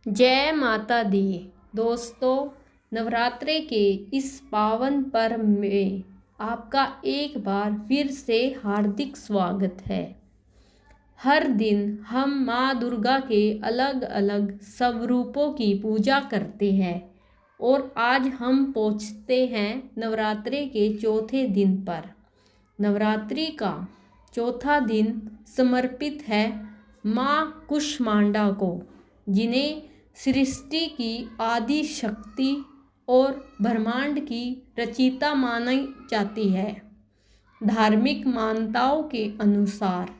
जय माता दी। दोस्तों, नवरात्रे के इस पावन पर्व में आपका एक बार फिर से हार्दिक स्वागत है। हर दिन हम माँ दुर्गा के अलग अलग स्वरूपों की पूजा करते हैं और आज हम पहुँचते हैं नवरात्रे के चौथे दिन पर। नवरात्रि का चौथा दिन समर्पित है माँ कुष्मांडा को, जिन्हें सृष्टि की आदि शक्ति और ब्रह्मांड की रचयिता मानी जाती है। धार्मिक मान्यताओं के अनुसार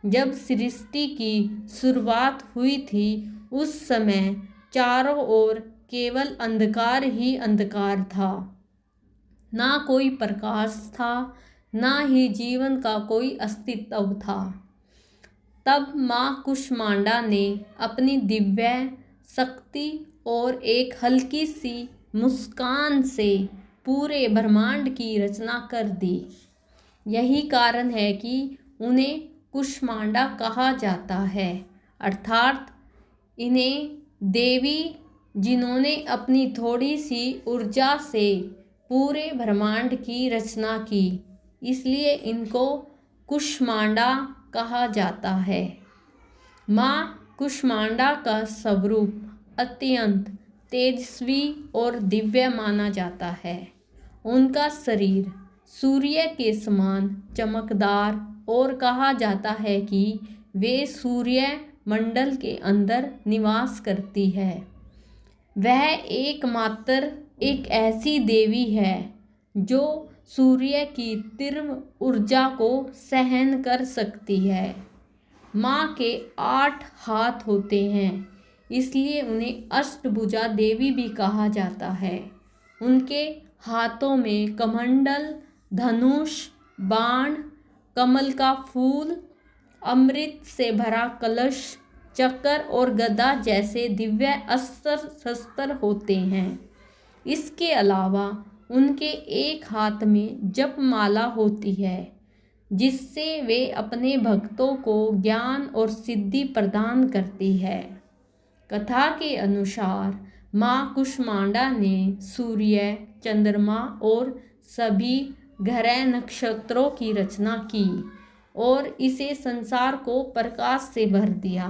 जब सृष्टि की शुरुआत हुई थी, उस समय चारों ओर केवल अंधकार ही अंधकार था। ना कोई प्रकाश था, ना ही जीवन का कोई अस्तित्व था। तब माँ कुष्मांडा ने अपनी दिव्य शक्ति और एक हल्की सी मुस्कान से पूरे ब्रह्मांड की रचना कर दी। यही कारण है कि उन्हें कुष्मांडा कहा जाता है, अर्थात इन्हें देवी जिन्होंने अपनी थोड़ी सी ऊर्जा से पूरे ब्रह्मांड की रचना की, इसलिए इनको कुष्मांडा कहा जाता है। माँ कुष्मांडा का स्वरूप अत्यंत तेजस्वी और दिव्य माना जाता है। उनका शरीर सूर्य के समान चमकदार और कहा जाता है कि वे सूर्य मंडल के अंदर निवास करती है। वह एकमात्र एक ऐसी देवी है जो सूर्य की तीव्र ऊर्जा को सहन कर सकती है। माँ के 8 हाथ होते हैं, इसलिए उन्हें अष्टभुजा देवी भी कहा जाता है। उनके हाथों में कमंडल, धनुष, बाण, कमल का फूल, अमृत से भरा कलश, चक्र और गदा जैसे दिव्य अस्त्र शस्त्र होते हैं। इसके अलावा उनके एक हाथ में जपमाला होती है, जिससे वे अपने भक्तों को ज्ञान और सिद्धि प्रदान करती है। कथा के अनुसार माँ कुष्मांडा ने सूर्य, चंद्रमा और सभी ग्रह नक्षत्रों की रचना की और इसे संसार को प्रकाश से भर दिया।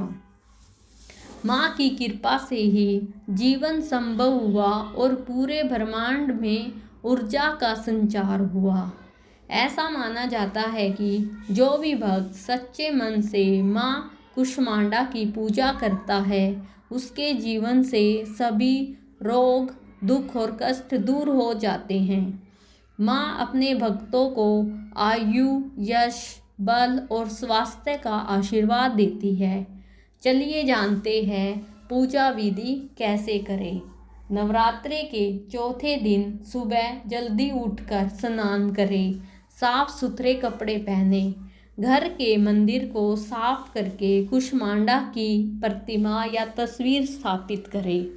माँ की कृपा से ही जीवन संभव हुआ और पूरे ब्रह्मांड में ऊर्जा का संचार हुआ। ऐसा माना जाता है कि जो भी भक्त सच्चे मन से माँ कुष्मांडा की पूजा करता है, उसके जीवन से सभी रोग, दुख और कष्ट दूर हो जाते हैं। माँ अपने भक्तों को आयु, यश, बल और स्वास्थ्य का आशीर्वाद देती है। चलिए जानते हैं पूजा विधि कैसे करें। नवरात्रे के चौथे दिन सुबह जल्दी उठकर स्नान करें, साफ सुथरे कपड़े पहने, घर के मंदिर को साफ करके कुष्मांडा की प्रतिमा या तस्वीर स्थापित करें।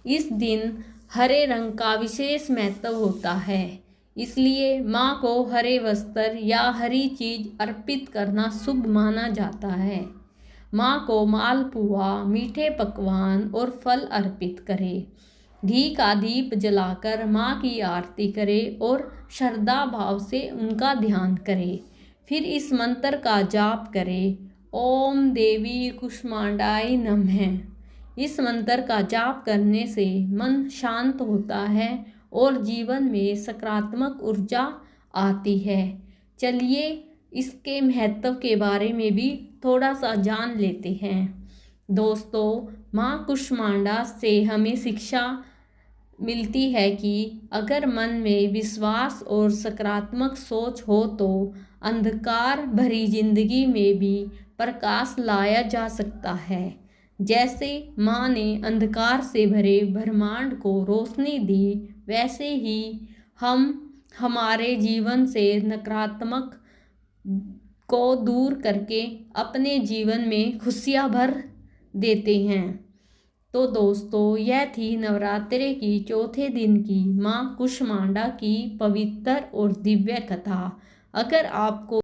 इस दिन हरे रंग का विशेष महत्व होता है, इसलिए माँ को हरे वस्त्र या हरी चीज अर्पित करना शुभ माना जाता है। माँ को मालपुआ, मीठे पकवान और फल अर्पित करें। घी का दीप जलाकर माँ की आरती करें और श्रद्धा भाव से उनका ध्यान करें। फिर इस मंत्र का जाप करें, ओम देवी कुष्मांडाय नमः। इस मंत्र का जाप करने से मन शांत होता है और जीवन में सकारात्मक ऊर्जा आती है। चलिए इसके महत्व के बारे में भी थोड़ा सा जान लेते हैं। दोस्तों, माँ कुष्मांडा से हमें शिक्षा मिलती है कि अगर मन में विश्वास और सकारात्मक सोच हो तो अंधकार भरी जिंदगी में भी प्रकाश लाया जा सकता है। जैसे माँ ने अंधकार से भरे ब्रह्मांड को रोशनी दी, वैसे ही हम हमारे जीवन से नकारात्मक को दूर करके अपने जीवन में खुशियाँ भर देते हैं। तो दोस्तों, यह थी नवरात्रे की चौथे दिन की माँ कुष्मांडा की पवित्र और दिव्य कथा। अगर आपको